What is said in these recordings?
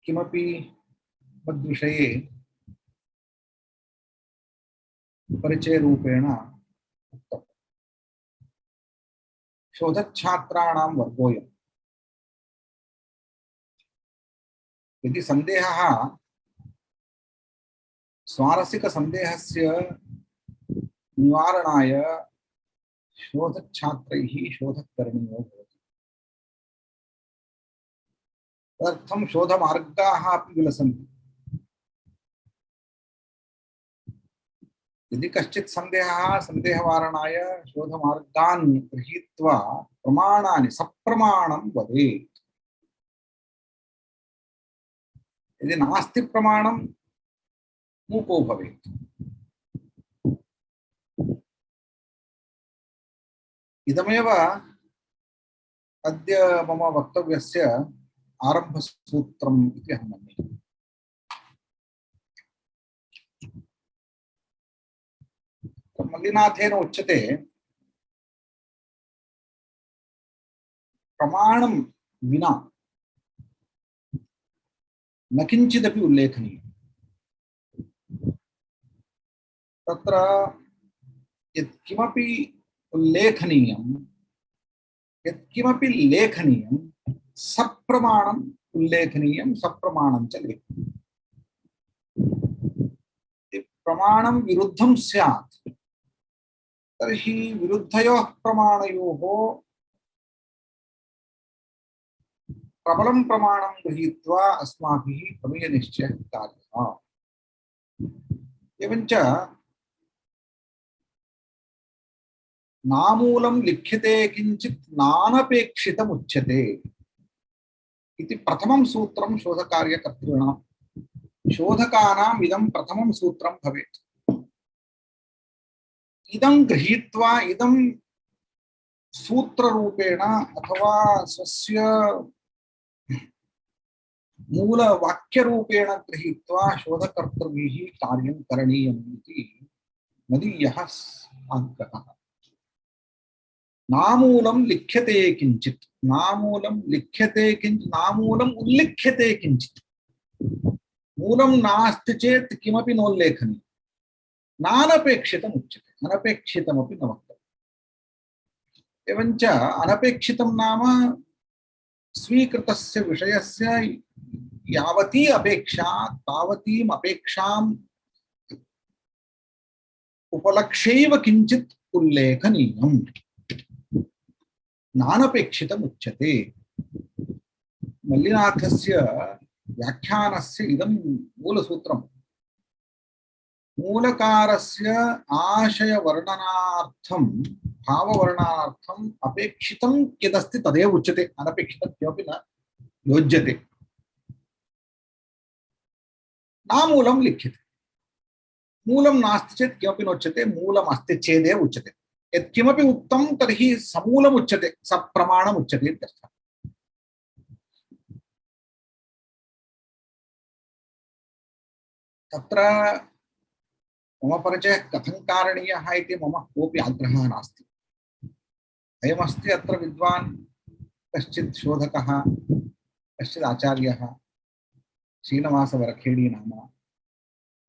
किमपि तद्विषये परिचयरूपेण उक्तम्। शोधच्छात्राणां वर्गोऽयम्। यदि सन्देहः स्वारसिकसन्देहस्य निवारणाय शोधच्छात्रैः शोधः करणीयो भवति। तदर्थं शोधमार्गाः अपि विलसन्ति। यदि कश्चित् सन्देहः सन्देहवारणाय शोधमार्गान् गृहीत्वा प्रमाणानि सप्रमाणं वदेत्। यदि नास्ति प्रमाणं मूको भवेत्। इदमेव अद्य मम वक्तव्यस्य आरम्भसूत्रम् इति अहं मन्ये। मल्लिनाथेन उच्यते प्रमाणं विना न किञ्चिदपि उल्लेखनीयम्। तत्र यत्किमपि उल्लेखनीयं यत्किमपि लेखनीयं सप्रमाणम् उल्लेखनीयं सप्रमाणं च लेखनीयम्। प्रमाणं विरुद्धं स्यात् तर्हि विरुद्धयोः प्रमाणयोः प्रबलं प्रमाणं गृहीत्वा अस्माभिः प्रमेयनिश्चयः कार्यः। एवञ्च नामूलं लिख्यते किञ्चित् नानपेक्षितमुच्यते इति प्रथमं सूत्रं शोधकार्यकर्तॄणां शोधकानाम् इदं प्रथमं सूत्रं भवेत्। इदं गृहीत्वा इदं सूत्ररूपेण अथवा स्वस्य मूलवाक्यरूपेण गृहीत्वा शोधकर्तृभिः कार्यं करणीयम् इति मदीयः आग्रहः। नामूलं लिख्यते किञ्चित् नामूलं लिख्यते किञ्चित् नामूलम् उल्लिख्यते किञ्चित्। मूलं नास्ति चेत् किमपि नोल्लेखनीयम्। नानपेक्षितम् उच्यते। अनपेक्षितमपि न वक्तव्यम्। एवञ्च अनपेक्षितं नाम स्वीकृतस्य विषयस्य यावती अपेक्षा तावतीम् अपेक्षाम् उपलक्ष्यैव किञ्चित् उल्लेखनीयम्। नानपेक्षितम् उच्यते। मल्लिनाथस्य व्याख्यानस्य इदं मूलसूत्रम्। मूलकारस्य आशयवर्णनार्थं भाववर्णनार्थम् अपेक्षितं यदस्ति तदेव उच्यते। अनपेक्षितं किमपि न योज्यते। नामूलं लिख्यते। मूलं नास्ति चेत् किमपि नोच्यते। मूलमस्ति चेदेव उच्यते। यत्किमपि उक्तं तर्हि समूलम् उच्यते सप्रमाणम् उच्यते इत्यर्थः। तत्र मम परिचयः कथं कारणीयः इति मम कोऽपि आग्रहः नास्ति। अयमस्ति अत्र विद्वान् कश्चित् शोधकः कश्चित् आचार्यः श्रीनिवासवरखेडी नाम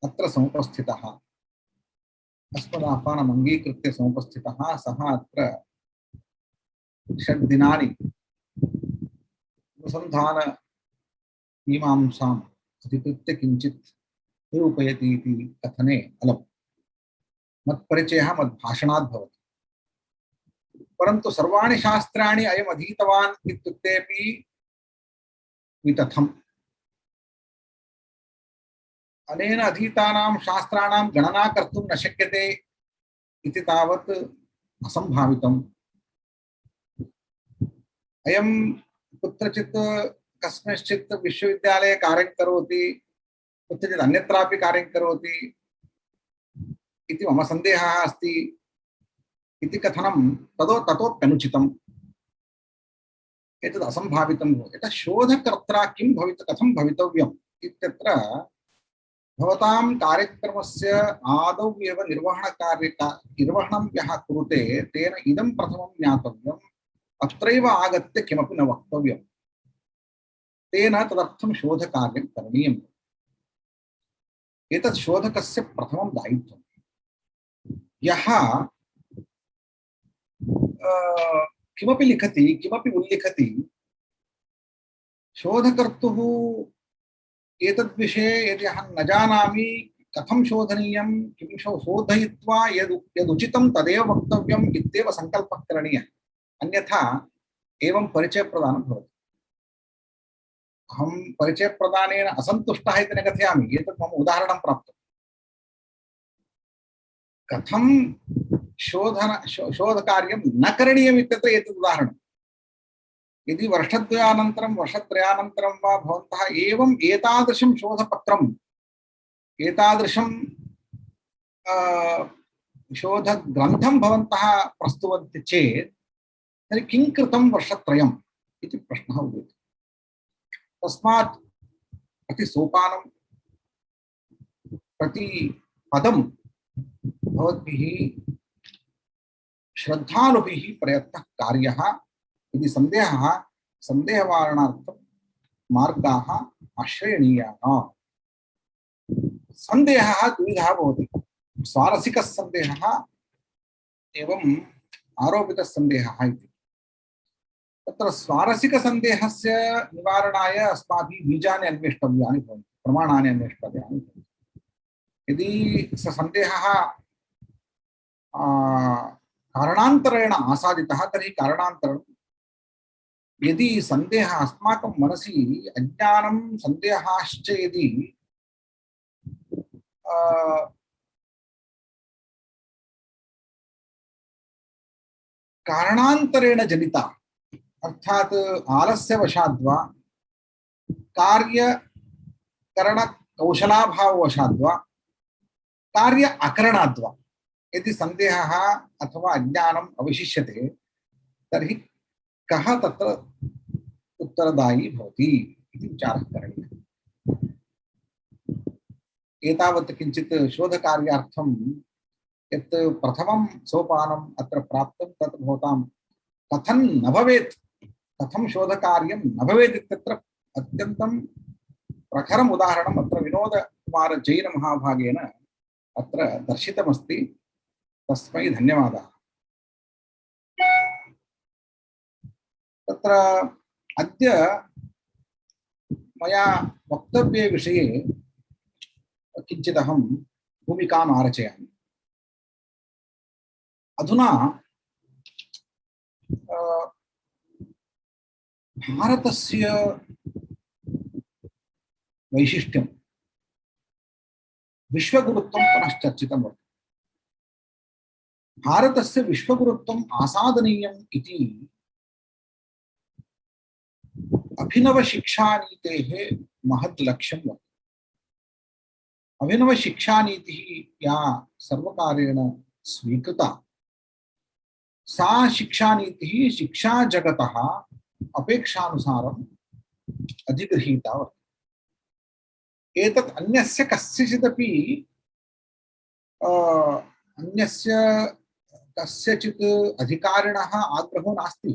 अत्र समुपस्थितः अस्मदाह्वानम् अङ्गीकृत्य समुपस्थितः। सः अत्र 6 दिनानि अनुसन्धानमीमांसाम् अधिकृत्य किञ्चित् निरूपयति इति कथने अलम्। मत्परिचयः मद्भाषणात् भवति। परन्तु सर्वाणि शास्त्राणि अयम् अधीतवान् इत्युक्तेपि वितथम्। अनेन अधीतानां शास्त्राणां गणना कर्तुं न शक्यते इति तावत् असम्भावितम्। अयं कुत्रचित् कस्मिंश्चित् विश्वविद्यालये कार्यं करोति कुत्रचित् अन्यत्रापि कार्यं करोति इति मम सन्देहः अस्ति इति कथनं ततोप्यनुचितम्। एतद् असम्भावितं भवति। यतः शोधकर्त्रा किं कथं भवितव्यम् इत्यत्र भवतां कार्यक्रमस्य आदौ एव निर्वहणं यः कुरुते तेन इदं प्रथमं ज्ञातव्यम्। अत्रैव आगत्य किमपि न वक्तव्यम्। तेन तदर्थं शोधकार्यं करणीयम्। एतत् शोधकस्य प्रथमं दायित्वं। यः किमपि लिखति, किमपि उल्लिखति, शोधकर्तुः एतद्विषये यदि अहं न जानामि कथं शोधनीयं, किं शोधयित्वा यदुचितं तदेव वक्तव्यम् इत्येव सङ्कल्पः करणीयः। अन्यथा एवं परिचयप्रदानं भवति। अहं परिचयप्रदानेन असन्तुष्टः इति न कथयामि, एतत् मम उदाहरणं प्राप्तं। कथं शोधकार्यं न करणीयम् इत्यत्र एतत् उदाहरणं। यदि वर्षद्वयानन्तरं वर्षत्रयानन्तरं वा भवन्तः एवम् एतादृशं शोधपत्रम्, एतादृशं शोधग्रन्थं भवन्तः प्रस्तुवन्ति चेत् तर्हि किं कृतं वर्षत्रयम् इति प्रश्नः उदेति। तस्मात् प्रतिसोपानं प्रतिपदं भवद्भिः श्रद्धालुभिः प्रयत्नः कार्यः। यदि सन्देहः सन्देहवारणार्थं मार्गाः आश्रयणीयाः। सन्देहः द्विधा भवति, स्वारसिकः सन्देहः एवं आरोपितः सन्देहः इति। तत्र स्वारसिकसन्देहस्य निवारणाय अस्माभिः बीजानि अन्वेष्टव्यानि भवन्ति, प्रमाणानि अन्वेष्टव्यानि भवन्ति। यदि स सन्देहः कारणान्तरेण आसादितः तर्हि कारणान्तरं, यदि सन्देहः अस्माकं मनसि अज्ञानं सन्देहाश्च यदि कारणान्तरेण जनिता, अर्थात आलस्यवशाद्वा कार्यकरणकौशलाभाववशाद्वा कार्य अकरणाद्वा यदि सन्देहः अथवा अज्ञानम् अवशिष्यते तर्हि कः तत्र उत्तरदायी भवति इति विचारः करणीयः। एतावत् किञ्चित् शोधकार्यार्थं यत् प्रथमं सोपानम् अत्र प्राप्तं तत् भवतां कथं न भवेत्, कथं शोधकार्यं न भवेत् इत्यत्र अत्यन्तं प्रखरम् उदाहरणम् अत्र विनोदकुमार जैन महाभागेन अत्र दर्शितमस्ति। तस्मै धन्यवादः। तत्र अद्य मया वक्तव्ये विषये किञ्चिदहं भूमिकाम् आरचयामि। अधुना भारतस्य वैशिष्ट्यं विश्वगुरुत्वं पुनश्चर्चितं वर्तते। भारतस्य विश्वगुरुत्वम् आसादनीयम् इति अभिनवशिक्षानीतेः महत् लक्ष्यं वर्तते। अभिनवशिक्षानीतिः या सर्वकारेण स्वीकृता, सा शिक्षानीतिः शिक्षाजगतः अपेक्षानुसारम् अधिगृहीता वर्तते। एतत् अन्यस्य कस्यचिदपि अन्यस्य कस्यचित् अधिकारिणः आग्रहो नास्ति।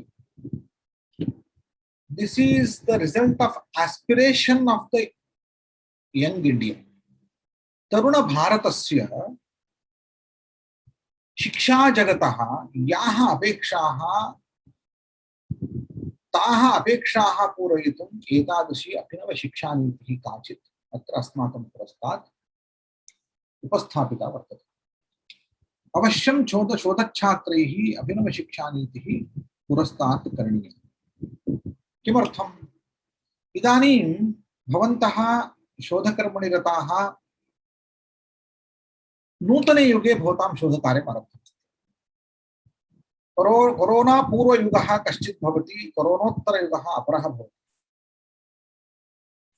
This is the result of aspiration of the young India. तरुण भारतस्य शिक्षा जगतः याः अपेक्षाः ताः अपेक्षाः पूरयितुम् एतादृशी अभिनवशिक्षानीतिः काचित् अत्र अस्माकं पुरस्तात् उपस्थापिता वर्तते। अवश्यं शोधच्छात्रैः अभिनवशिक्षानीतिः पुरस्तात् करणीया। किमर्थम्? इदानीं भवन्तः शोधकर्मणि रताः, नूतने युगे भवतां शोधकार्यम् आरब्धम्। कोरोना पूर्वयुगः कश्चित् भवति, कोरोनोत्तरयुगः अपरः भवति।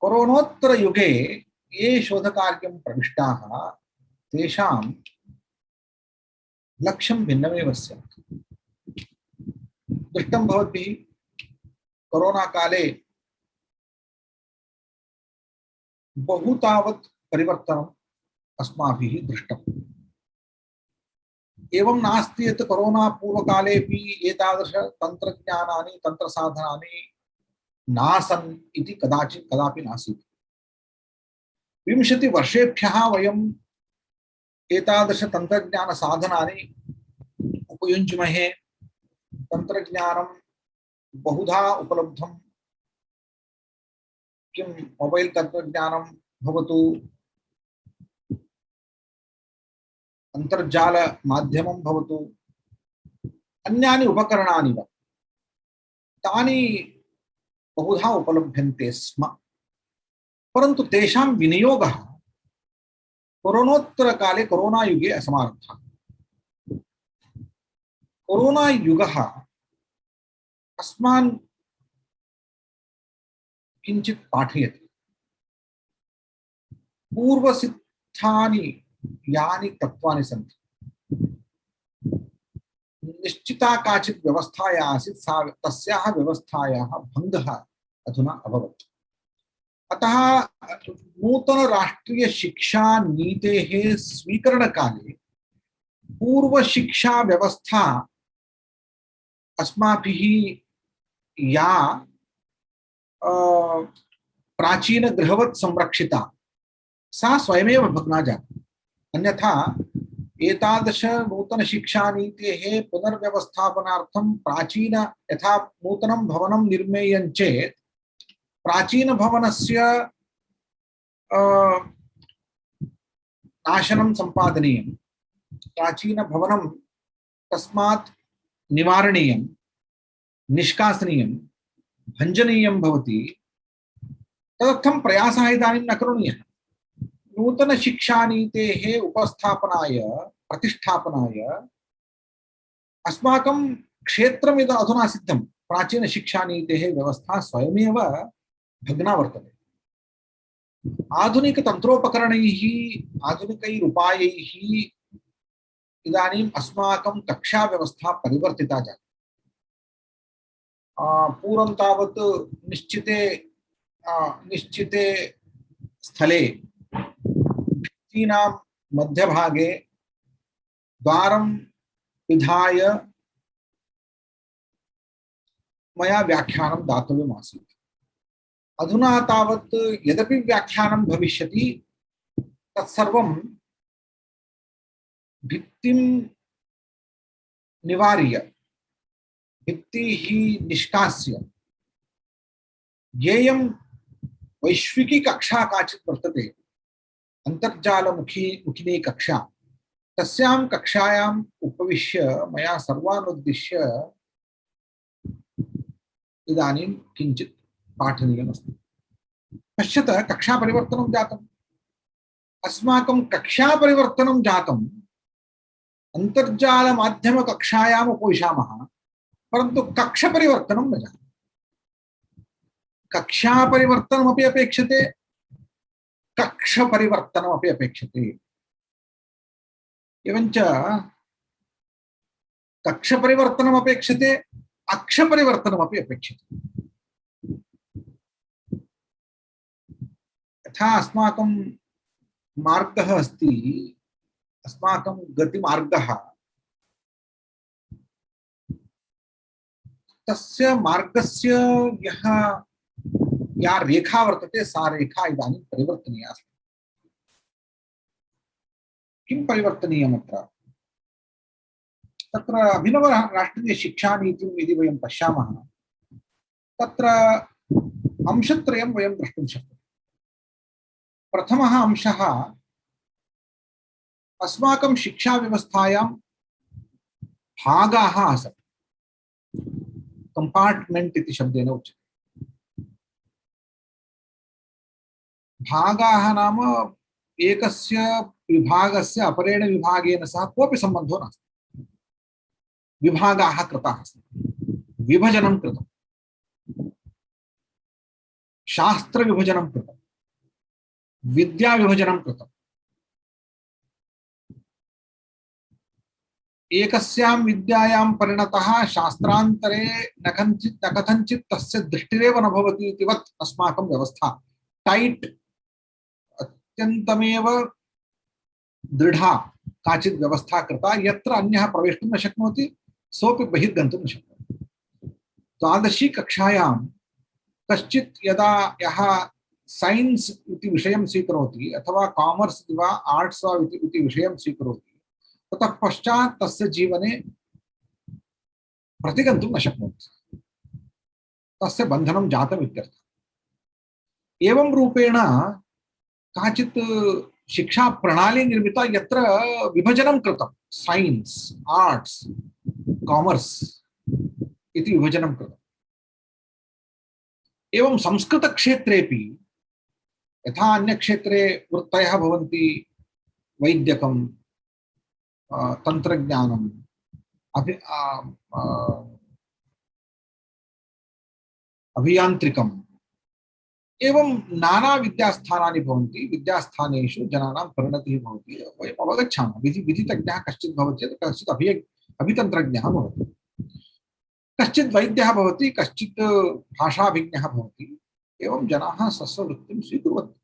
कोरोनोत्तरयुगे ये शोधकार्यं प्रविष्टाः तेषां लक्ष्यं भिन्नमेव स्यात्। दृष्टं भवद्भिः कोरोना काले बहु तावत् परिवर्तनम् अस्माभिः दृष्टम्। एवं नास्ति यत् कोरोना पूर्वकालेपि एतादृश तन्त्रज्ञानानि तन्त्रसाधनानि नासन् इति कदाचित् कदापि नासीत्। 20 वर्षेभ्यः वयम् एतादृशतन्त्रज्ञानसाधनानि उपयुञ्ज्महे। तन्त्रज्ञानं बहुधा उपलब्धं, किं मोबैल् तन्त्रज्ञानं भवतु, अन्तर्जालमाध्यमं भवतु, अन्यानि उपकरणानि वा, तानि बहुधा उपलभ्यन्ते स्म। परन्तु तेषां विनियोगः कोरोनोत्तरकाले कोरोनायुगे असमारब्धः। कोरोनायुगः अस्मान् किञ्चित् पाठयति। पूर्वसिद्धानि यानि तत्त्वानि सन्ति, निश्चिता काचित् व्यवस्था या आसीत् सा तस्याः व्यवस्थायाः भङ्गः अधुना अभवत्। अतः नूतन राष्ट्रीय शिक्षा नीतेः स्वीकरणकाले पूर्वशिक्षा व्यवस्था अस्माभिः या प्राचीन गृहवत् संरक्षिता सा स्वयमेव भग्ना जाता। अन्यथा एतादृश नूतन शिक्षा नीतेः पुनर्व्यवस्थापनार्थं प्राचीन यथा नूतनं भवनं निर्मेयं चेत् प्राचीन भवनस्य नाशनं सम्पादनीयं, प्राचीन भवनं तस्मात् निवारणीयं, निष्कासनीयं, भञ्जनीयं भवति। तदर्थं प्रयासः इदानीं न करणीयः। नूतन शिक्षानीतेः उपस्थापनाय प्रतिष्ठापनाय अस्माकं क्षेत्रम् अधुना सिद्धं। प्राचीन शिक्षानीतेः व्यवस्था स्वयमेव भग्ना वर्तते। आधुनिक तंत्रोपकरणैः आधुनिकैरुपायैः इदानीम् अस्माकं कक्षा व्यवस्था परिवर्तिता जाता। पूर्वं तावत् निश्चिते स्थले भित्तीनां मध्यभागे द्वारं विधाय मया व्याख्यानं दातव्यमासीत्। अधुना तावत् यदपि व्याख्यानं भविष्यति तत्सर्वं भित्तिं निवार्य, भित्तिः निष्कास्य, येयं वैश्विकी कक्षा काचित् वर्तते, अन्तर्जालमुखिनी कक्षा, तस्यां कक्षायाम् उपविश्य मया सर्वान् उद्दिश्य इदानीं किञ्चित् पाठनीयमस्ति। पश्यत, कक्षा परिवर्तनं जातम्। अस्माकं कक्षा परिवर्तनं जातम्। अन्तर्जालमाध्यमकक्षायाम् उपविशामः, परन्तु कक्षपरिवर्तनं न जातम्। कक्षापरिवर्तनमपि अपेक्षते, कक्षपरिवर्तनमपि अपेक्षते। एवञ्च कक्षपरिवर्तनमपेक्षते, अक्षपरिवर्तनमपि अपेक्षते। यथा अस्माकं मार्गः अस्ति, अस्माकं गतिमार्गः, तस्य मार्गस्य या रेखा वर्तते सा रेखा इदानीं परिवर्तनीया अस्ति। किं परिवर्तनीयम् अत्र? तत्र अभिनव राष्ट्रीय शिक्षा नीतिं यदि वयं पश्यामः, तत्र अंशत्रयं वयं द्रष्टुं शक्नुमः। प्रथमः अंशः, अस्माकं शिक्षा व्यवस्थायां भागाः आसन्। कंपार्टमेंट इति शब्देन उच्यते। भागाः नाम एकस्य विभागस्य अपरेण विभागेन सह कोऽपि सम्बन्धो नास्ति। विभागाः कृताः सन्ति, विभजनं कृतं, शास्त्रविभजनं कृतं, विद्याविभजनं कृतं। एकस्यां विद्यायां परिणतः शास्त्रान्तरे न कथञ्चित् तस्य दृष्टिरेव न भवति इतिवत् अस्माकं व्यवस्था टाइट, अत्यन्तमेव दृढा काचित् व्यवस्था कृता, यत्र अन्यः प्रवेष्टुं न शक्नोति, सोऽपि बहिर्गन्तुं न शक्नोति। द्वादशी कक्षायां कश्चित् यदा यः सैन्स् इति विषयं स्वीकरोति अथवा कामर्स् वा आर्ट्स् वा इति विषयं स्वीकरोति ततः पश्चात् तस्य जीवने प्रतिगन्तुं न शक्नोति, तस्य बन्धनं जातम् इत्यर्थः। एवं रूपेण काचित् शिक्षा प्रणाली निर्मिता यत्र विभजनं कृतं, सैन्स् आर्ट्स् कामर्स् इति विभजनं कृतम्। एवं संस्कृतक्षेत्रेपि यथा अन्यक्षेत्रे वृत्तयः भवन्ति, वैद्यकं तन्त्रज्ञानम् अभियान्त्रिकम् एवं नाना विद्यास्थानानि भवन्ति। विद्यास्थानेषु जनानां परिणतिः भवति। वयम् अवगच्छामः, विधितज्ञः कश्चित् भवति चेत् कश्चित् अभितन्त्रज्ञः भवति, कश्चित् वैद्यः भवति, कश्चित् भाषाभिज्ञः भवति। एवं जनाः स्वस्ववृत्तिं स्वीकुर्वन्ति।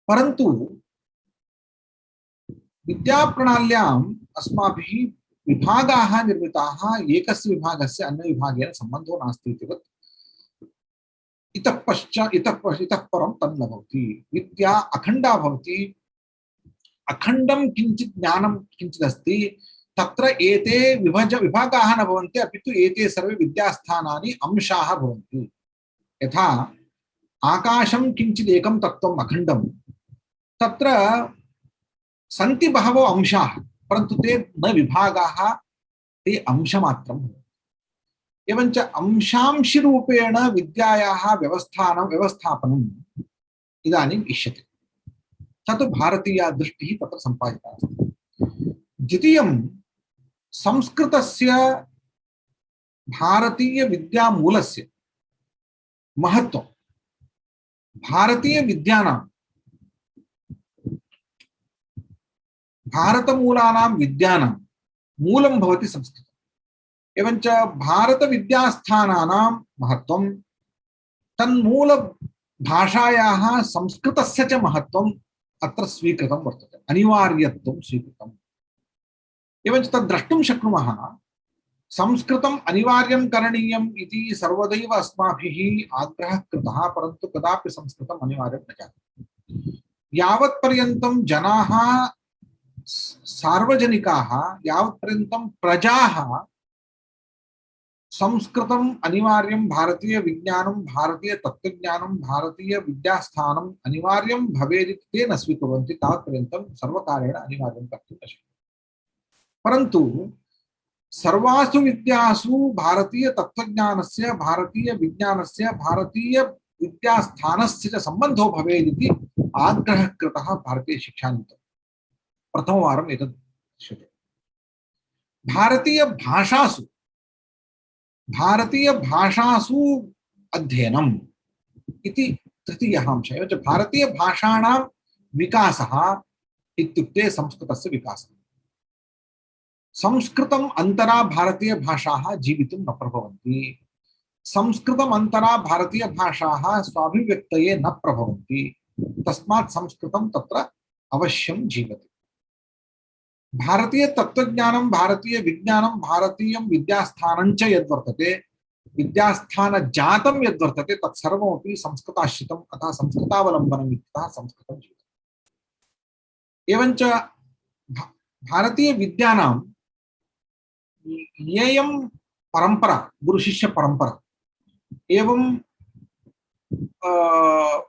परन्तु विद्याप्रणाल्याम् अस्माभिः विभागाः निर्मिताः, एकस्य विभागस्य अन्यविभागेन सम्बन्धो नास्ति इतिवत्। इतः परं तन्न भवति। विद्या अखण्डा भवति। अखण्डं किञ्चित् ज्ञानं किञ्चित् अस्ति, तत्र एते विभागाः न भवन्ति, अपि तु एते सर्वे विद्यास्थानानि अंशाः भवन्ति। यथा आकाशं किञ्चित् एकं तत्त्वम् अखण्डं, तत्र सन्ति बहवो अंशाः, परन्तु ते न विभागाः, ते अंशमात्रं। एवञ्च अंशांशिरूपेण विद्यायाः व्यवस्थापनम् इदानीम् इष्यते। तत् भारतीया दृष्टिः तत्र सम्पादिता अस्ति। द्वितीयं, संस्कृतस्य भारतीयविद्यामूलस्य महत्त्वं, भारतीयविद्यानां भारतमूलानां विद्यानां मूलं भवति संस्कृतम्। एवञ्च भारतविद्यास्थानानां महत्त्वं, तन्मूलभाषायाः संस्कृतस्य च महत्त्वम् अत्र स्वीकृतं वर्तते, अनिवार्यत्वं स्वीकृतम्। एवञ्च तद् द्रष्टुं शक्नुमः, संस्कृतम् अनिवार्यं करणीयम् इति सर्वदैव अस्माभिः आग्रहः कृतः, परन्तु कदापि संस्कृतम् अनिवार्यं न जातम्। यावत्पर्यन्तं जनाः सार्वजनिकाः, यावत्पर्यन्तं प्रजाः संस्कृतम् अनिवार्यं, भारतीय विज्ञानं, भारतीय तत्त्वज्ञानं, भारतीय विद्यास्थानम् अनिवार्यं भवेदिति ते न स्वीकुर्वन्ति, तावत्पर्यन्तं सर्वकारेण अनिवार्यं कर्तुं न शक्यते। परन्तु सर्वासु विद्यासु भारतीय तत्त्वज्ञानस्य, भारतीय विज्ञानस्य, भारतीय विद्यास्थानस्य च सम्बन्धो भवेदिति आग्रहः कृतः भारतीय शिक्षानीतौ। प्रथमवारम् एतत् दृश्यते। भारतीयभाषासु अध्ययनम् इति तृतीयः अंशः। एवञ्च भारतीयभाषाणां विकासः इत्युक्ते संस्कृतस्य विकासः। संस्कृतम् अन्तरा भारतीयभाषाः जीवितुं न प्रभवन्ति। संस्कृतम् अन्तरा भारतीयभाषाः स्वाभिव्यक्तये न प्रभवन्ति। तस्मात् संस्कृतं तत्र अवश्यं जीवति। भारतीय तत्त्वज्ञानं, भारतीय विज्ञानं, भारतीयं विद्यास्थानं च यद्वर्तते, विद्यास्थानजातं यद्वर्तते, तत्सर्वमपि संस्कृताश्रितम्, अतः संस्कृतावलम्बनम् इत्यतः संस्कृतं जीवति। एवञ्च भारतीय विद्यानां येयं परंपरा, गुरुशिष्य परंपरा एवं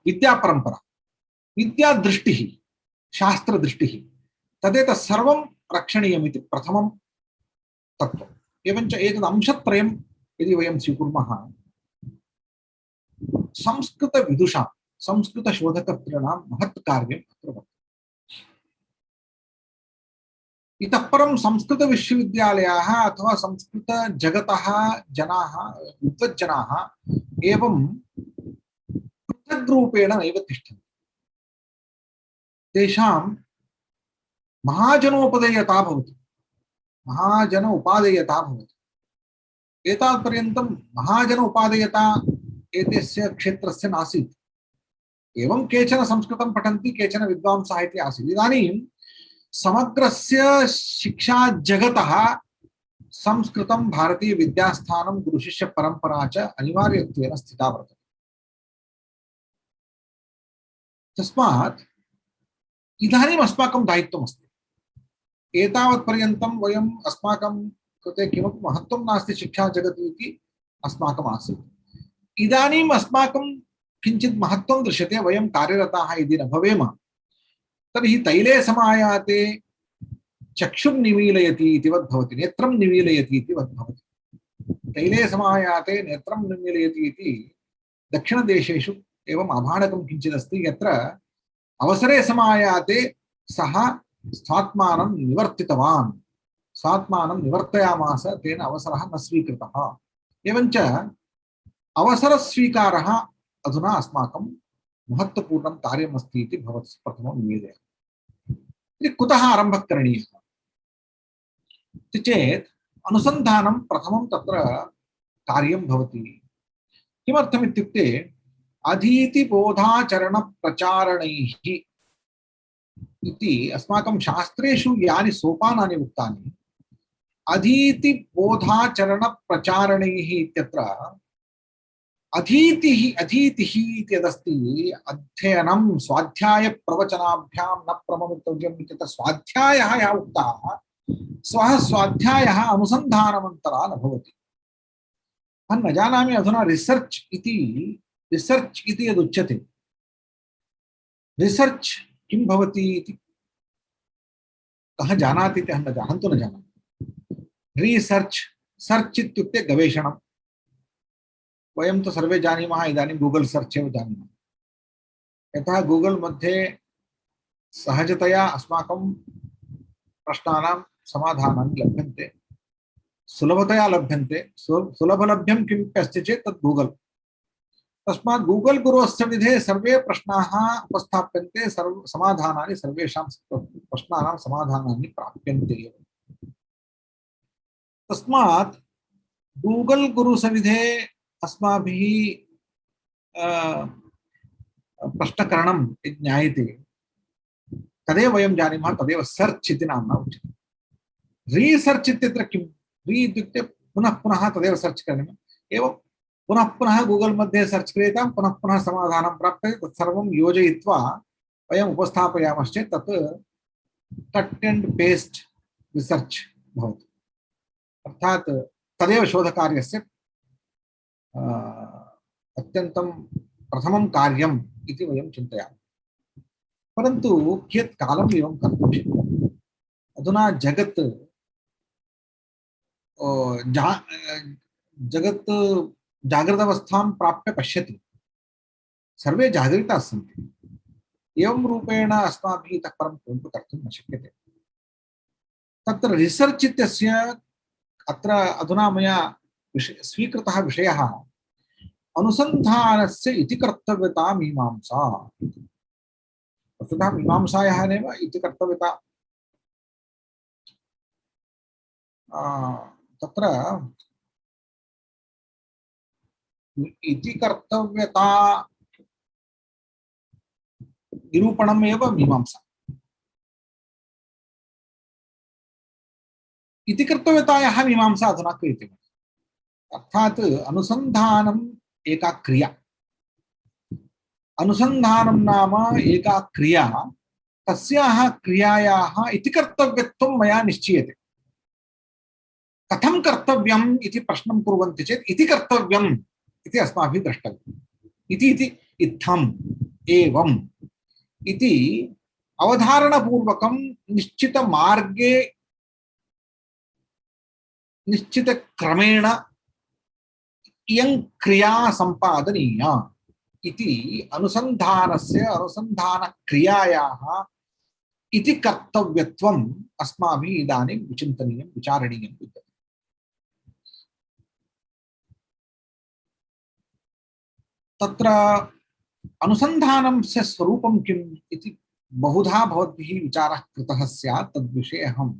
विद्या परंपरा, विद्या दृष्टिः, शास्त्र दृष्टिः, तदेतत् सर्वं रक्षणीयमिति प्रथमं तत्त्वम्। एवञ्च एतद् अंशत्रयं यदि वयं स्वीकुर्मः, संस्कृतविदुषां, संस्कृतशोधकर्तॄणां महत् कार्यम् अत्र वर्तते। इतः परं संस्कृतविश्वविद्यालयाः अथवा संस्कृतजगतः जनाः, विद्वज्जनाः एवं पृथग्रूपेण नैव तिष्ठन्ति। तेषां महाजनोपदेयता भवति, महाजन उपादेयता भवति। एतावत्पर्यन्तं महाजन उपादेयता एतस्य क्षेत्रस्य नासीत्। एवं केचन संस्कृतं पठन्ति, केचन विद्वांसः इति आसीत्। इदानीं समग्रस्य शिक्षा जगतः संस्कृतं, भारतीय विद्यास्थानं, गुरुशिष्य परंपरा च अनिवार्यत्वेन स्थिता वर्तते। तस्मात् इदानीम् अस्माकं दायित्वमस्ति। एतावत्पर्यन्तं वयम् अस्माकं कृते किमपि महत्त्वं नास्ति शिक्षा जगति इति अस्माकम् आसीत्। इदानीम् अस्माकं किञ्चित् महत्त्वं दृश्यते, वयं कार्यरताः यदि न भवेम तर्हि तैले समायाते चक्षुर्निमीलयति इति वद्भवति, नेत्रं निमीलयति इति वद्भवति। तैले समायाते नेत्रं निमीलयति इति दक्षिणदेशेषु एवम् आभाणकं किञ्चिदस्ति, यत्र अवसरे समायाते सः स्वात्मानं निवर्तितवान्, स्वात्मानं निवर्तयामास, तेन अवसरः न स्वीकृतः। एवञ्च अवसरस्वीकारः अधुना अस्माकं महत्त्वपूर्णं कार्यमस्ति इति भवत् प्रथमं निवेदयामि। कुतः आरम्भः करणीयः इति चेत् अनुसन्धानं प्रथमं तत्र कार्यं भवति। किमर्थम् इत्युक्ते अधीतिबोधाचरणप्रचारणैः इति अस्माकं शास्त्रेषु यानि सोपानानि उक्तानि, अधीतिबोधाचरणप्रचारणैः इत्यत्र अधीतिः अधीतिः इति यदस्ति, अध्ययनं स्वाध्यायप्रवचनाभ्यां न प्रममितव्यम् इत्यत्र स्वाध्यायः यः उक्तः स्वः स्वाध्यायः अनुसन्धानमन्तरा न भवति। अहं न जानामि अधुना रिसर्च् इति यदुच्यते, रिसर्च् किं भवति इति कः जानाति इति अहं तु न जानामि। रिसर्च्, सर्च् इत्युक्ते गवेषणं। वयं तु सर्वे जानीमः इदानीं गूगल् सर्च् एव जानीमः। यतः गूगल् मध्ये सहजतया अस्माकं प्रश्नानां समाधानानि लभ्यन्ते, सुलभतया लभ्यन्ते। सुलभलभ्यं किमपि अस्ति चेत् तत् गूगल्। तस्मात् गूगल् गुरोस्सविधे सर्वे प्रश्नाः उपस्थाप्यन्ते, समाधानानि सर्वेषां प्रश्नानां समाधानानि प्राप्यन्ते एव। तस्मात् गूगल् गुरुसविधे अस्माभिः प्रश्नकरणं ज्ञायते, तदेव वयं जानीमः, तदेव सर्च् इति नाम्ना उच्यते। रीसर्च् इत्यत्र किं? री इत्युक्ते पुनः पुनः तदेव सर्च् करणीयम्। एवं पुनः पुनः गूगल् मध्ये सर्च् क्रियतां, पुनः पुनः समाधानं प्राप्यते। तत्सर्वं योजयित्वा वयम् उपस्थापयामश्चेत् तत् कट् एण्ड् पेस्ट् रिसर्च् भवति। अर्थात् तदेव शोधकार्यस्य अत्यन्तं प्रथमं कार्यम् इति वयं चिन्तयामः। परन्तु कियत् कालम् एवं कर्तुं शक्यते? अधुना जगत् जागृतावस्थां प्राप्य पश्यति, सर्वे जागरिताः सन्ति। एवं रूपेण अस्माभिः इतः परं किमपि कर्तुं न शक्यते। तत्र रिसर्च् इत्यस्य अत्र अधुना मया स्वीकृतः विषयः अनुसन्धानस्य इति कर्तव्यता मीमांसा। वस्तुतः मीमांसायाः एव इति कर्तव्यता। तत्र इति कर्तव्यता निरूपणम् एव मीमांसा। इति कर्तव्यतायाः मीमांसा अधुना क्रियते। अर्थात् अनुसन्धानम् एका क्रिया। अनुसन्धानं नाम एका क्रिया, तस्याः क्रियायाः इति कर्तव्यत्वं मया निश्चीयते। कथं कर्तव्यम् इति प्रश्नं कुर्वन्ति चेत् इति कर्तव्यम् इति अस्माभिः द्रष्टव्यम्। इति इत्थम् एवम् इति अवधारणपूर्वकं निश्चितमार्गे निश्चितक्रमेण इयं क्रिया सम्पादनीया इति अनुसन्धानस्य अनुसन्धानक्रियायाः इति कर्तव्यत्वम् अस्माभिः इदानीं विचिन्तनीयं, विचारणीयं विद्यते। तत्र अनुसन्धानस्य स्वरूपं किम् इति बहुधा भवद्भिः विचारः कृतः स्यात्। तद्विषये अहम्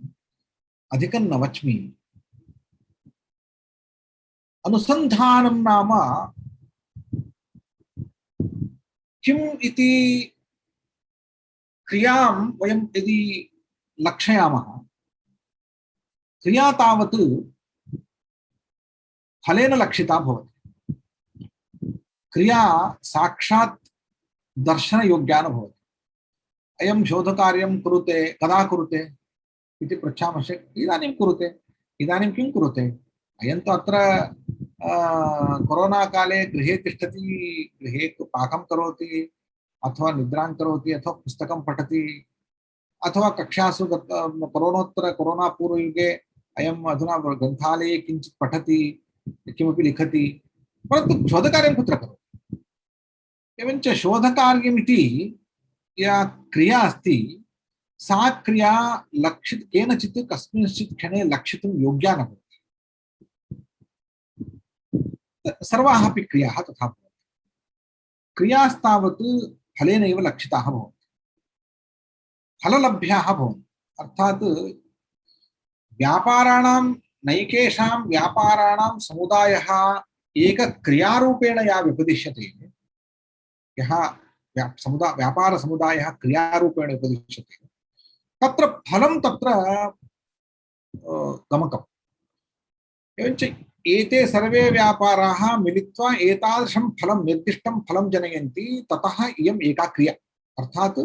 अधिकं न वच्मि। अनुसन्धानं नाम किम् इति क्रियां वयं यदि लक्षयामः, क्रिया तावत् फलेन लक्षिता भवति। क्रिया साक्षात् दर्शनयोग्या न भवति। अयं शोधकार्यं कुरुते कदा कुरुते इति पृच्छामश्चेत् इदानीं कुरुते। इदानीं किं कुरुते? अयं तु अत्र कोरोना काले गृहे तिष्ठति, गृहे पाकं करोति, अथवा निद्रां करोति, अथवा पुस्तकं पठति, अथवा कक्षासु कोरोनोत्तर कोरोना पूर्वयुगे अयम् अधुना ग्रन्थालये किञ्चित् पठति, किमपि लिखति, परन्तु शोधकार्यं कुत्र करोति? एवञ्च शोधकार्यमिति या क्रिया अस्ति सा क्रिया लक्षित केनचित् कस्मिंश्चित् क्षणे लक्षितुं योग्या न भवति। सर्वाः अपि क्रियाः तथा भवन्ति। क्रियास्तावत् फलेनैव लक्षिताः भवन्ति, फललभ्याः भवन्ति। अर्थात् व्यापाराणां नैकेषां व्यापाराणां समुदायः एकक्रियारूपेण या व्यपदिश्यते, यः व्यापारसमुदायः क्रियारूपेण उपदिश्यते, तत्र फलं तत्र गमकम्। एवञ्च एते सर्वे व्यापाराः मिलित्वा एतादृशं फलं निर्दिष्टं फलं जनयन्ति, ततः इयम् एका क्रिया। अर्थात्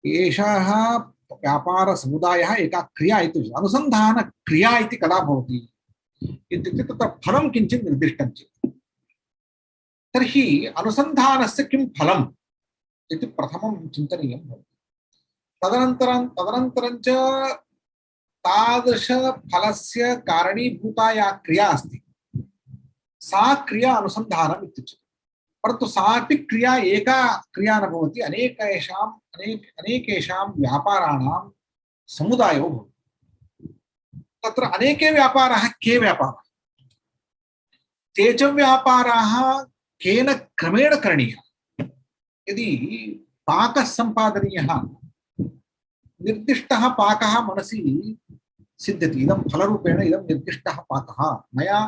एषः व्यापारसमुदायः एका क्रिया इति अनुसन्धानक्रिया इति कदा भवति इत्युक्ते तत्र फलं किञ्चित् निर्दिष्टं चेत्। तर्हि अनुसन्धानस्य किं फलम् इति प्रथमं चिन्तनीयं भवति। तदनन्तरं च तादृशफलस्य कारणीभूता या क्रिया अस्ति सा क्रिया अनुसन्धानम् इत्युच्यते। परन्तु सापि क्रिया एका क्रिया न भवति, अनेकेषां व्यापाराणां समुदायो भवति। तत्र अनेके व्यापाराः के व्यापाराः? ते च व्यापाराः केन क्रमेण करणीयाः। यदि पाकः सम्पादनीयः, निर्दिष्टः पाकः मनसि सिद्ध्यति, इदं फलरूपेण इदं निर्दिष्टः पाकः, मया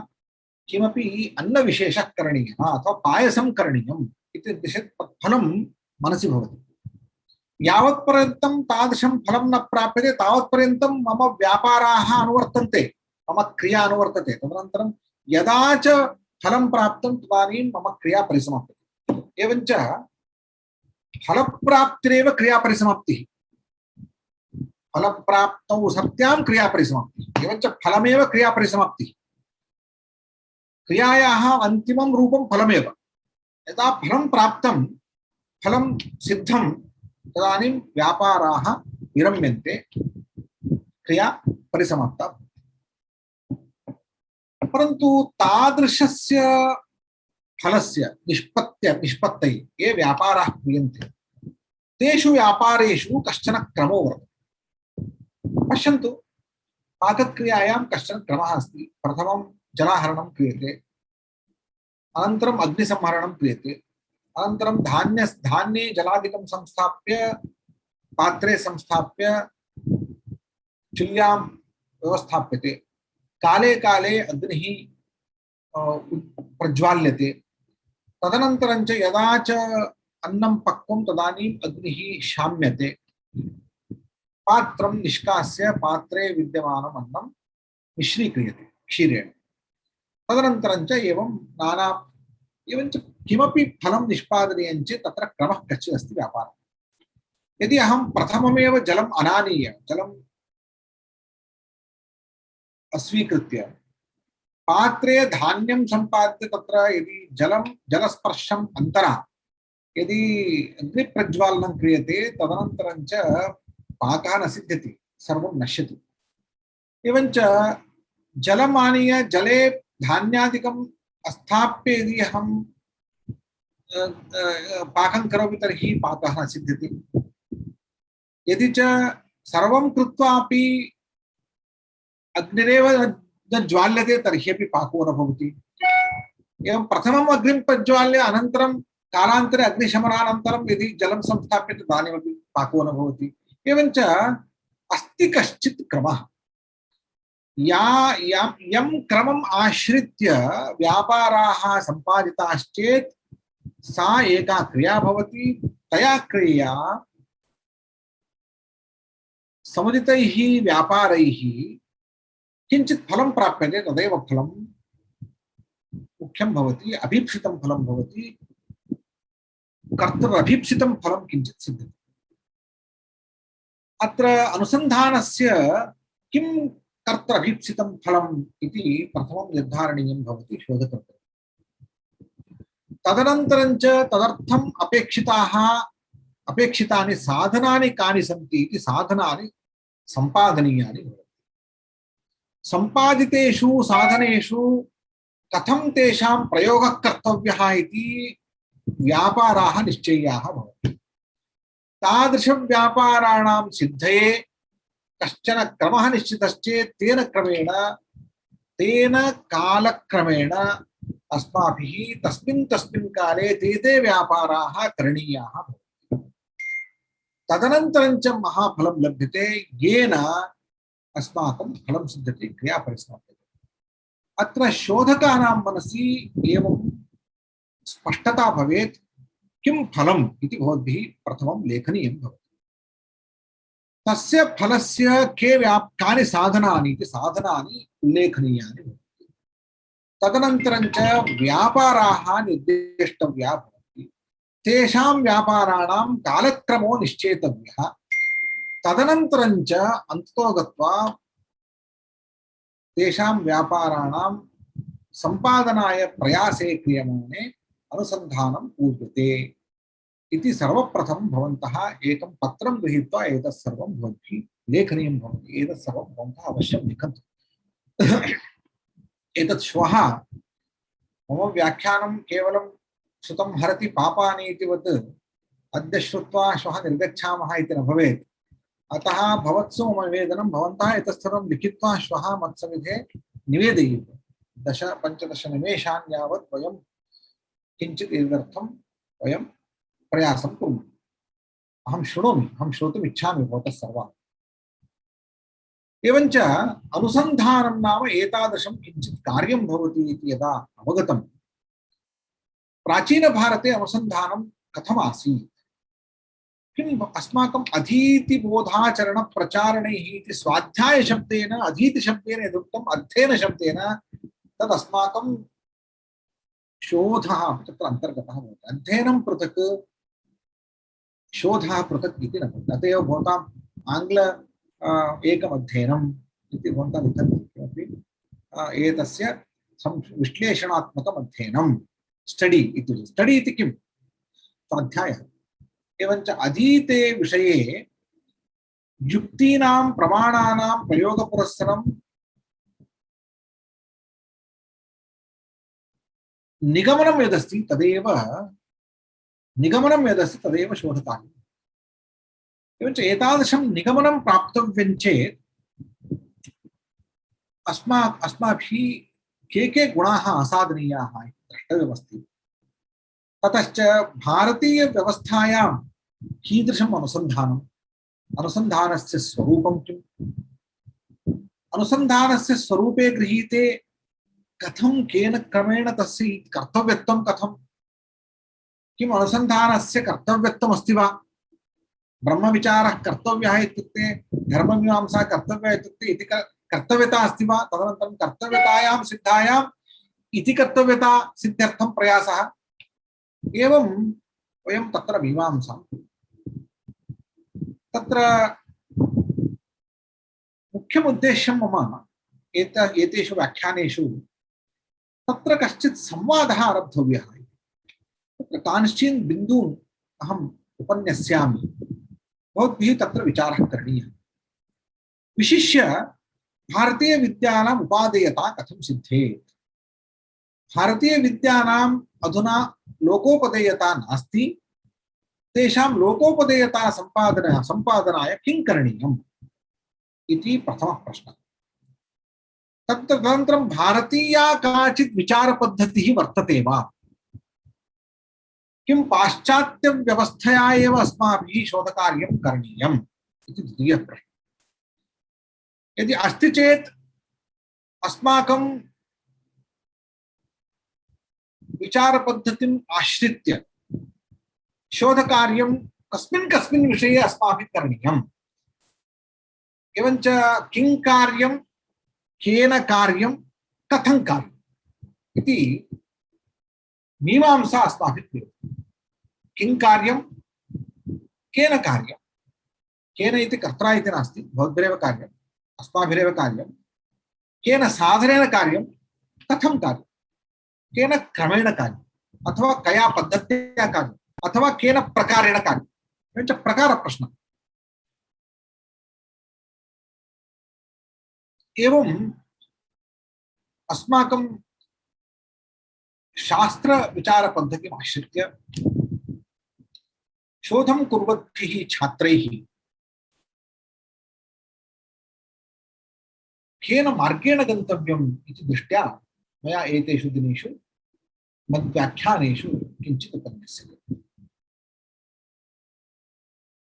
किमपि अन्नविशेषः करणीयः अथवा पायसं करणीयम् इति फलं मनसि भवति। यावत्पर्यन्तं तादृशं फलं न प्राप्यते तावत्पर्यन्तं मम व्यापाराः अनुवर्तन्ते, मम क्रिया अनुवर्तते। तदनन्तरं यदा च फलं प्राप्तं तदानीं मम क्रिया परिसमाप्यते। एवञ्च फलप्राप्तिरेव क्रियापरिसमाप्तिः। फलप्राप्तौ सत्यां क्रियापरिसमाप्तिः। एवञ्च फलमेव क्रियापरिसमाप्तिः। क्रियायाः अन्तिमं रूपं फलमेव। यदा फलं प्राप्तं, फलं सिद्धं, तदानीं व्यापाराः विरम्यन्ते, क्रिया परिसमाप्ता। परन्तु तादृशस्य फलस्य निष्पत्तये ये व्यापाराः क्रियन्ते, तेषु व्यापारेषु कश्चन क्रमो वर्तते। पश्यन्तु, पाकक्रियायां कश्चन क्रमः अस्ति। प्रथमं जलाहरणं क्रियते, अनन्तरम् अग्निसंहरणं क्रियते, अनन्तरं धान्ये जलादिकं संस्थाप्य पात्रे संस्थाप्य चुल्यां व्यवस्थाप्यते। काले काले अग्निः प्रज्वाल्यते। तदनन्तरं च यदा च अन्नं पक्वं तदानीम् अग्निः शाम्यते। पात्रं निष्कास्य पात्रे विद्यमानम् अन्नं मिश्रीक्रियते क्षीरेण। तदनन्तरं च एवञ्च किमपि फलं निष्पादनीयं चेत् तत्र क्रमः कश्चित् अस्ति व्यापारः। यदि अहं प्रथममेव जलम् अनानीय, जलम् अस्वीकृत्य पात्रे धान्यं सम्पाद्य तत्र यदि जलस्पर्शम् अन्तरा यदि अग्निप्रज्वालनं क्रियते, तदनन्तरं च पाकः न सिद्ध्यति, सर्वं नश्यति। एवञ्च जलम् आनीय जले धान्यादिकम् अस्थाप्य यदि अहं पाकं करोमि तर्हि पाकः न सिद्ध्यति। यदि च सर्वं कृत्वापि अग्निरेव न ज्वाल्यते तर्हि अपि पाको न भवति। एवं प्रथमम् अग्निं प्रज्वाल्य अनन्तरं कालान्तरे अग्निशमनानन्तरं यदि जलं संस्थाप्यते तदानीमपि पाको न भवति। एवञ्च अस्ति कश्चित् क्रमः। यं क्रमम् आश्रित्य व्यापाराः सम्पादिताश्चेत् सा एका क्रिया भवति। तया क्रिया समुदितैः व्यापारैः किञ्चित् फलं प्राप्यते, तदेव फलं मुख्यं भवति, अभीप्सितं फलं भवति। कर्तृभिप्सितं फलं किञ्चित् सिद्ध्यति। अत्र अनुसन्धानस्य किं कर्तृभिप्सितं फलम् इति प्रथमं निर्धारणीयं भवति शोधकर्तृ। तदनन्तरं च तदर्थम् अपेक्षितानि साधनानि कानि सन्ति इति साधनानि सम्पादनीयानि भवन्ति। सम्पादितेषु साधनेषु कथं तेषां प्रयोगः कर्तव्यः इति व्यापाराः निश्चय्याः भवन्ति। तादृशव्यापाराणां सिद्धये कश्चन क्रमः निश्चितश्चेत् तेन कालक्रमेण अस्माभिः तस्मिन् काले ते व्यापाराः करणीयाः भवन्ति। तदनन्तरं च महाफलं लभ्यते, येन अस्माकं फलं सिद्ध्यति, क्रिया परिसमाप्यते। अत्र शोधकानां मनसि एवं स्पष्टता भवेत्, किं फलम् इति भवद्भिः प्रथमं लेखनीयं भवति। तस्य फलस्य कानि साधनानि इति साधनानि उल्लेखनीयानि भवन्ति। तदनन्तरं च व्यापाराः निर्देष्टव्याः भवन्ति। तेषां व्यापाराणां कालक्रमो निश्चेतव्यः। तदनन्तरं च अन्ततो गत्वा तेषां व्यापाराणां सम्पादनाय प्रयासे क्रियमाणे अनुसन्धानं पूर्यते इति सर्वप्रथमं भवन्तः एकं पत्रं गृहीत्वा एतत् सर्वं भवद्भिः लेखनीयं भवति। एतत् सर्वं भवन्तः अवश्यं लिखन्तु। एतत् श्वः मम व्याख्यानं केवलं श्रुतं हरति पापानि इतिवत् अद्य श्रुत्वा श्वः निर्गच्छामः इति न भवेत्। अतः भवत्सु मम निवेदनं, भवन्तः एतत् सर्वं लिखित्वा श्वः मत्सविधे निवेदयन्तु। 10-15 निमेषान् यावत् वयं किञ्चित् एतदर्थं वयं प्रयासं कुर्मः। अहं शृणोमि, अहं श्रोतुम् इच्छामि भवतः सर्वान्। एवञ्च अनुसन्धानं नाम एतादृशं किञ्चित् कार्यं भवति इति यदा अवगतं, प्राचीनभारते अनुसन्धानं कथमासीत्, किम् अस्माकम् अधीतिबोधाचरणप्रचारणैः इति स्वाध्यायशब्देन अधीतिशब्देन यदुक्तम् अध्ययनशब्देन तद् अस्माकं शोधः तत्र अन्तर्गतः भवति। अध्ययनं पृथक्, शोधः पृथक् इति न भवति। अत एव भवताम् आङ्ग्ल एकम् अध्ययनम् इति भवन्तः लिखन्ति किमपि एतस्य विश्लेषणात्मकम् अध्ययनं स्टडी इति। स्टडी इति किम्? स्वाध्यायः। एवञ्च अधीते विषये युक्तीनां प्रमाणानां प्रयोगपुरस्सरं निगमनं यदस्ति तदेव शोधकार्यम्। एवञ्च एतादृशं निगमनं प्राप्तव्यं चेत् अस्माभिः के गुणाः आसादनीयाः इति द्रष्टव्यमस्ति। ततश्च भारतीयव्यवस्थायां कीदृशम् अनुसन्धानम्, अनुसन्धानस्य स्वरूपं किम्, अनुसन्धानस्य स्वरूपे गृहीते कथं केन क्रमेण तस्य कर्तव्यत्वं कथं, किम् अनुसन्धानस्य कर्तव्यत्वम् अस्ति वा, ब्रह्मविचारः कर्तव्यः इत्युक्ते धर्ममीमांसा कर्तव्या इत्युक्ते इति कर्तव्यता अस्ति वा, तदनन्तरं कर्तव्यतायां सिद्धायाम् इति कर्तव्यता सिद्ध्यर्थं प्रयासः। एवं वयं तत्र मीमांसां तत्र मुख्यम् उद्देश्यं मम एतेषु व्याख्यानेषु तत्र कश्चित् संवादः आरब्धव्यः। तत्र कांश्चिन् बिन्दून् अहम् उपन्यस्यामि, भवद्भिः तत्र विचारः करणीयः। विशिष्य भारतीयविद्यानाम् उपादेयता कथं सिद्धेत्। भारतीयविद्यानाम् अधुना लोकोपदेयता नास्ति, तेषां लोकोपदेयता सम्पादनाय किं करणीयम् इति प्रथमः प्रश्नः। तदनन्तरं भारतीया काचित् विचारपद्धतिः वर्तते वा, किं पाश्चात्यव्यवस्थया एव अस्माभिः शोधकार्यं करणीयम् इति द्वितीयः प्रश्नः। यदि अस्ति चेत् अस्माकं विचारपद्धतिम् आश्रित्य शोधकार्यं कस्मिन् विषये अस्माभिः करणीयम्, एवञ्च किं कार्यं, केन कार्यं, कथं कार्यम् इति मीमांसा अस्माभिः क्रियते। किं कार्यं केन कार्यं केन इति कर्त्रा इति नास्ति भवद्भिरेव कार्यम् अस्माभिरेव कार्यं केन साधनेन कार्यं कथं कार्यं केन क्रमेण कार्यम् अथवा कया पद्धत्या कार्यम् अथवा केन प्रकारेण कार्यम् एवञ्च प्रकारप्रश्नः एवं अस्माकं शास्त्र विचार पद्धतिम् आश्रित्य शोधं कुर्वद्भिः छात्रैः केन मार्गेण गन्तव्यम् इति दृष्ट्या मया एतेषु दिनेषु मद्व्याख्यानेषु किञ्चित् उपन्यस्यते।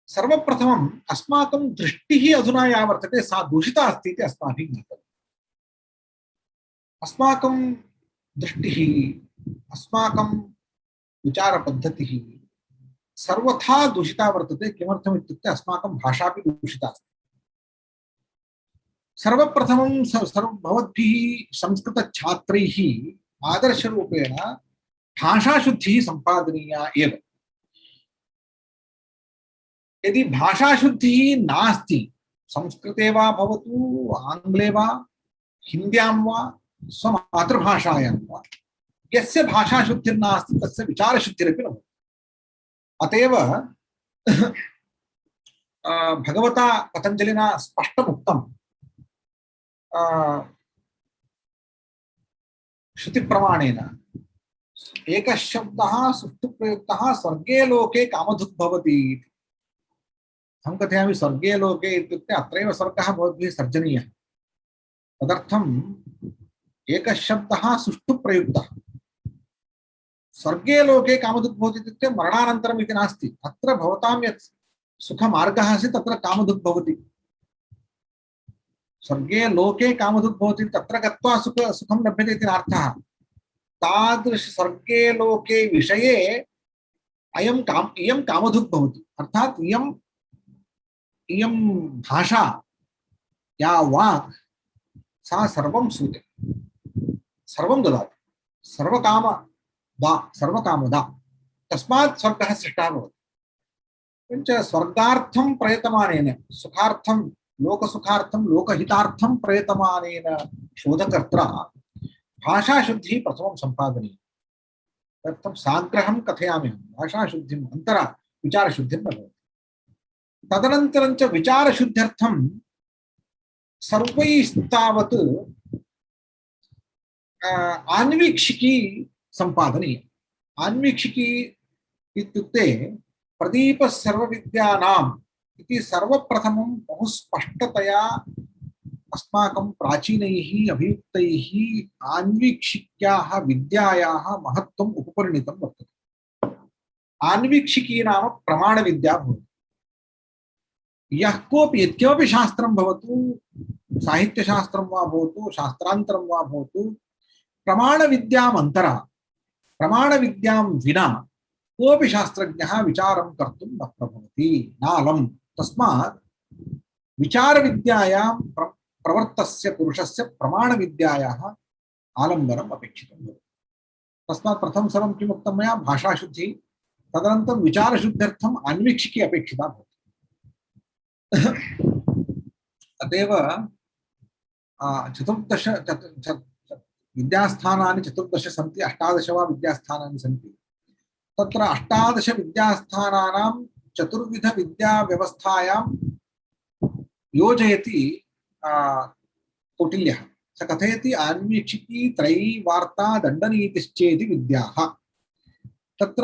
सर्वप्रथमम् अस्माकं दृष्टिः अधुना या वर्तते सा दूषिता अस्ति इति अस्माभिः ज्ञातव्यम्। अस्माकं दृष्टिः अस्माकं विचारपद्धतिः सर्वथा दूषिता वर्तते। किमर्थम् इत्युक्ते अस्माकं भाषा अपि दूषिता अस्ति। सर्वप्रथमं भवद्भिः संस्कृतछात्रैः आदर्शरूपेण भाषाशुद्धिः सम्पादनीया एव। यदि भाषाशुद्धिः नास्ति संस्कृते वा भवतु आङ्ग्ले वा हिन्द्यां वा स्वमातृभाषायां वा यस्य भाषाशुद्धिर्नास्ति तस्य विचारशुद्धिरपि न भवति। अतएव भगवता पतञ्जलिना स्पष्टमुक्तं श्रुतिप्रमाणेन एकः शब्दः सुष्ठुप्रयुक्तः स्वर्गे लोके कामधुक् भवति। अहं कथयामि स्वर्गे लोके इत्युक्ते अत्रैव स्वर्गः भवद्भिः सर्जनीयः। तदर्थम् एकः शब्दः सुष्ठुप्रयुक्तः स्वर्गे लोके कामधुक् भवति इत्युक्ते मरणानन्तरम् इति नास्ति। अत्र भवतां यत् सुखमार्गः अस्ति तत्र कामधुक् भवति। स्वर्गे लोके कामधुक् भवति तत्र गत्वा सुखं लभ्यते इति नार्थः। तादृश स्वर्गे लोके विषये इयं कामधुक् भवति। अर्थात् इयं भाषा या वाक् सा सर्वं सूते सर्वं ददाति सर्वकामदा तस्मात् स्वर्गः सृष्टः भवति। किञ्च स्वर्गार्थं प्रयतमानेन सुखार्थं लोकसुखार्थं लोकहितार्थं प्रयतमानेन शोधकर्त्रा भाषाशुद्धिः प्रथमं सम्पादनीयम्। तदर्थं साग्रहं कथयामि। भाषाशुद्धिम् अन्तरा विचारशुद्धिं न भवति। तदनन्तरं च विचारशुद्ध्यर्थं सर्वैस्तावत् आन्वीक्षिकी सम्पादनीया। आन्वीक्षिकी इत्युक्ते प्रदीप सर्वविद्यानाम् इति सर्वप्रथमं बहु स्पष्टतया अस्माकं प्राचीनैः अभियुक्तैः आन्वीक्षिक्याः विद्यायाः महत्त्वम् उपपरिणितं वर्तते। आन्वीक्षिकी नाम प्रमाणविद्या भवति। यः कोऽपि यत्किमपि शास्त्रं भवतु साहित्यशास्त्रं वा भवतु शास्त्रान्तरं वा भवतु प्रमाणविद्याम् अन्तरा प्रमाणविद्यां विना कोऽपि शास्त्रज्ञः विचारं कर्तुं न प्रभवति नालम्। तस्मात् विचारविद्यायां प्रवृत्तस्य पुरुषस्य प्रमाणविद्यायाः आलम्बनम् अपेक्षितं भवति। तस्मात् प्रथमं सर्वं किम् उक्तं मया भाषाशुद्धिः तदनन्तरं विचारशुद्ध्यर्थम् अन्वीक्षिकी अपेक्षिता भवति। अतएव चतुर्दश विद्यास्थानानि 14 सन्ति 18 वा विद्यास्थानानि सन्ति। तत्र 18 विद्यास्थानानां चतुर्विध विद्याव्यवस्थायां योजयति कौटिल्यः। स कथयति आन्वीक्षिकी त्रयी वार्ता दण्डनीतिश्चेति विद्याः। तत्र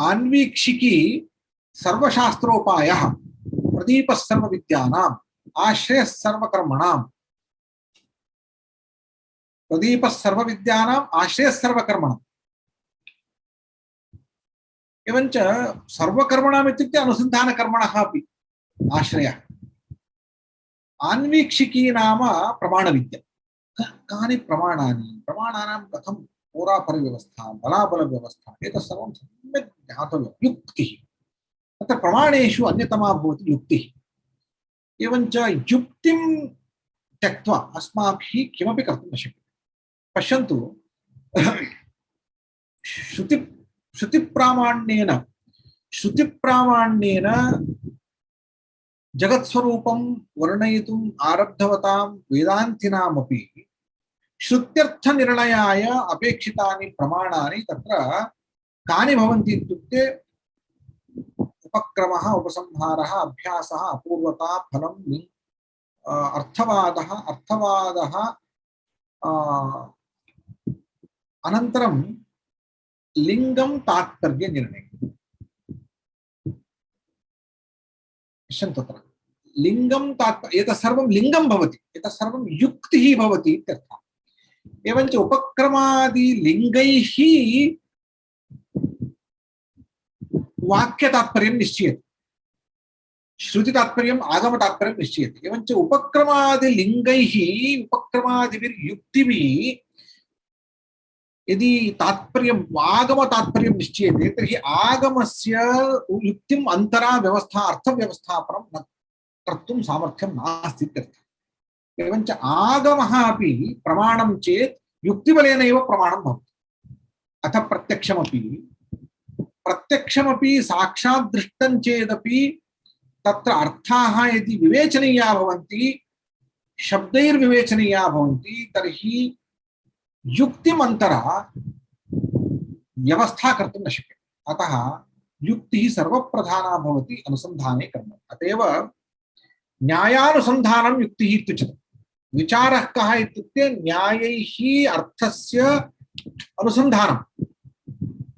आन्वीक्षिकी सर्वशास्त्रोपायः प्रदीपः सर्वविद्यानाम् आश्रयः सर्वकर्मणाम् प्रदीपः सर्वविद्यानाम् आश्रयः सर्वकर्मणाम् एवञ्च सर्वकर्मणाम् इत्युक्ते अनुसन्धानकर्मणः अपि आश्रयः। आन्वीक्षिकी नाम प्रमाणविद्या। कानि प्रमाणानि प्रमाणानां कथं होराफलव्यवस्था बलाबलव्यवस्था एतत् सर्वं सम्यक् ज्ञातव्यं। युक्तिः तत्र प्रमाणेषु अन्यतमा भवति युक्तिः। एवञ्च युक्तिं त्यक्त्वा अस्माभिः किमपि कर्तुं न शक्यते। पश्यन्तु श्रुतिप्रामाण्येन श्रुतिप्रामाण्येन जगत्स्वरूपं वर्णयितुम् आरब्धवतां वेदान्तिनामपि श्रुत्यर्थनिर्णयाय अपेक्षितानि प्रमाणानि तत्र कानि भवन्ति इत्युक्ते उपक्रमः, उपसंहारः, अभ्यासः, अपूर्वता, फलं, अर्थवादः अनन्तरं लिंगं तात्पर्य निर्णयम्। पश्यन्तु तत्र लिंगं तात्पर्य एतत् सर्वं लिंगं भवति, एतत् सर्वं युक्तिः भवति इत्यर्थः। एवञ्च उपक्रमादि लिंगैः वाक्य तात्पर्यं निश्चीयते, श्रुति तात्पर्यम् आगम तात्पर्यं निश्चीयते। एवञ्च उपक्रमादि लिंगैः उपक्रमादिभिर्युक्तिभिः यदि तात्पर्यम् आगम तात्पर्यं निश्चीयते तर्हि आगमस्य युक्तिम् अन्तरा व्यवस्था अर्थव्यवस्थापनं न कर्तुं सामर्थ्यं नास्ति इत्यर्थः। एवञ्च आगमः अपि प्रमाणं चेत् युक्तिबलेन एव प्रमाणं भवति। अथ प्रत्यक्षमपि साक्षात् दृष्टं चेदपि तत्र अर्थाः यदि विवेचनीया भवन्ति, शब्दैर्विवेचनीया भवन्ति, तर्हि युक्तिमन्तरा व्यवस्था कर्तुं न शक्यते। अतः युक्तिः सर्वप्रधाना भवति अनुसन्धाने कर्मणि। अतएव न्यायानुसन्धानं युक्तिः इत्युच्यते। विचारः कः इत्युक्ते न्यायैः अर्थस्य अनुसन्धानं,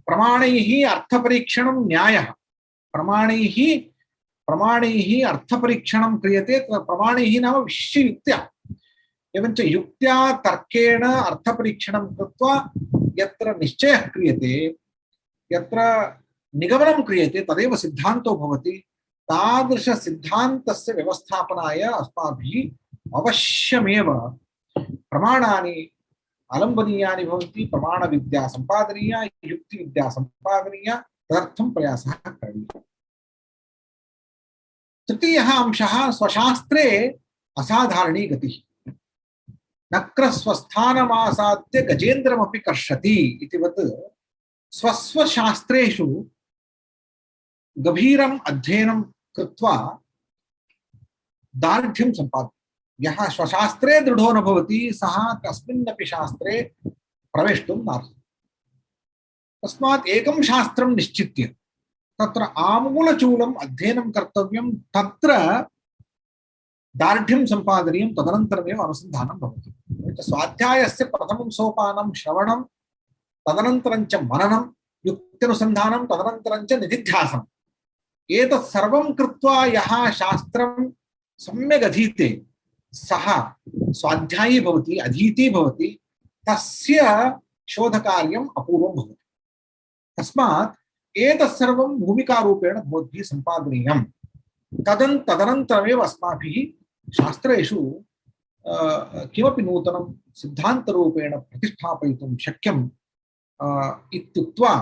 प्रमाणैः अर्थपरीक्षणं न्यायः, प्रमाणैः अर्थपरीक्षणं क्रियते। प्रमाणैः नाम विशिष्ययुक्त्या। एवञ्च युक्त्या तर्केण अर्थपरीक्षणं कृत्वा यत्र निश्चयः क्रियते, यत्र निगमनं क्रियते तदेव सिद्धान्तो भवति। तादृश सिद्धान्तस्य व्यवस्थापनाय अस्माभिः अवश्यमेव प्रमाणानि आलम्बनीयानि भवन्ति। प्रमाणविद्या सम्पादनीया, युक्तिविद्या सम्पादनीया, तदर्थं प्रयासः करणीयः। तृतीयः अंशः स्वशास्त्रे असाधारणी गतिः। नक्रस्वस्थानमासाद्य गजेन्द्रमपि कर्षति इतिवत् स्वस्वशास्त्रेषु गभीरम् अध्ययनं कृत्वा दार्ढ्यं सम्पादयति। यः स्वशास्त्रे दृढो न भवति सः कस्मिन्नपि शास्त्रे प्रवेष्टुं नार्हति। तस्मात् एकं शास्त्रं निश्चित्य तत्र आमूलचूलम् अध्ययनं कर्तव्यं, तत्र दार्ढ्यं सम्पादनीयं, तदनन्तरमेव अनुसन्धानं भवति। स्वाध्यायस्य प्रथमं सोपानं श्रवणं, तदनन्तरं च मननं, युक्त्यनुसन्धानं, तदनन्तरं च निधिध्यासनम्। एतत् सर्वं कृत्वा यः शास्त्रं सम्यक् अधीते सः स्वाध्यायी भवति, अधीती भवति, तस्य शोधकार्यम् अपूर्वं भवति। तस्मात् एतत् सर्वं भूमिकारूपेण भवद्भिः सम्पादनीयम्। तदनन्तरमेव अस्माभिः शास्त्रेषु किमपि नूतनं सिद्धान्तरूपेण प्रतिष्ठापयितुं शक्यम् इत्युक्त्वा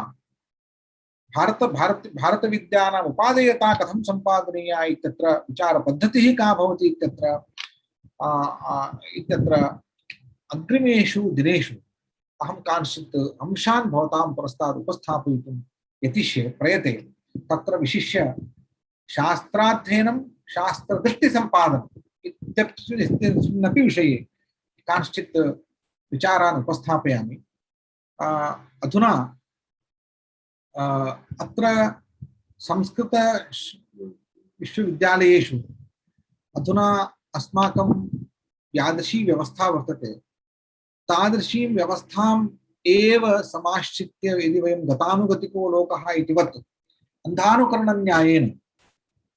भारतविद्यानाम् उपादेयता कथं सम्पादनीया इत्यत्र विचारपद्धतिः का भवति इत्यत्र अग्रिमेषु दिनेषु अहं कांश्चित् अंशान् भवतां पुरस्तात् उपस्थापयितुं यतिष्ये प्रयते। तत्र विशिष्य शास्त्राध्ययनं, शास्त्रदृष्टिसम्पादनम् इत्यस्मिन्नपि विषये कांश्चित् विचारान् उपस्थापयामि। अधुना अत्र संस्कृत विश्वविद्यालयेषु अधुना अस्माकं यादृशी व्यवस्था वर्तते, तादृशीं व्यवस्थाम् एव समाश्रित्य यदि वयं गतानुगतिको लोकः इतिवत् अन्धानुकरणन्यायेन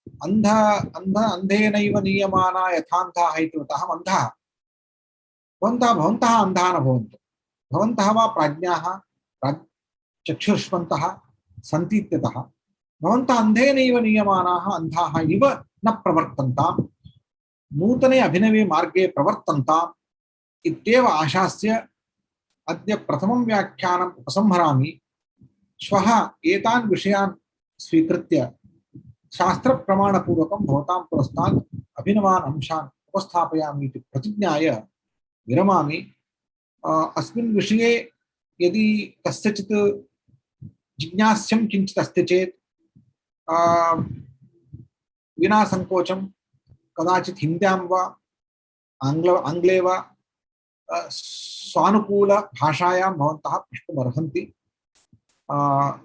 अन्धेनैव नीयमाना यथान्धाः इतिवत् अहम् अन्धः, भवन्तः अन्धाः न भवन्तु, भवन्तः वा प्राज्ञाः चक्षुष्मन्तः सन्ति इत्यतः भवन्तः अन्धेनैव नीयमानाः अन्धाः इव न प्रवर्तन्तां, नूतने अभिनवे मार्गे प्रवर्तन्ताम् इत्येव आशास्य अद्य प्रथमं व्याख्यानम् उपसंहरामि। श्वः एतान् विषयान् स्वीकृत्य शास्त्रप्रमाणपूर्वकं भवतां पुरस्तात् अभिनवान् अंशान् उपस्थापयामि इति प्रतिज्ञाय विरमामि। अस्मिन् विषये यदि कस्यचित् जिज्ञास्यं किञ्चित् अस्ति चेत् विना संकोचं कदाचित् हिन्द्यां वा आङ्ग्ले वा स्वानुकूलभाषायां भवन्तः प्रष्टुमर्हन्ति।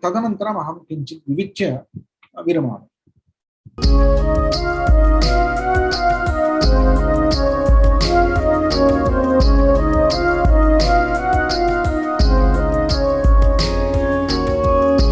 तदनन्तरम् अहं किञ्चित् विविच्य विरमामि।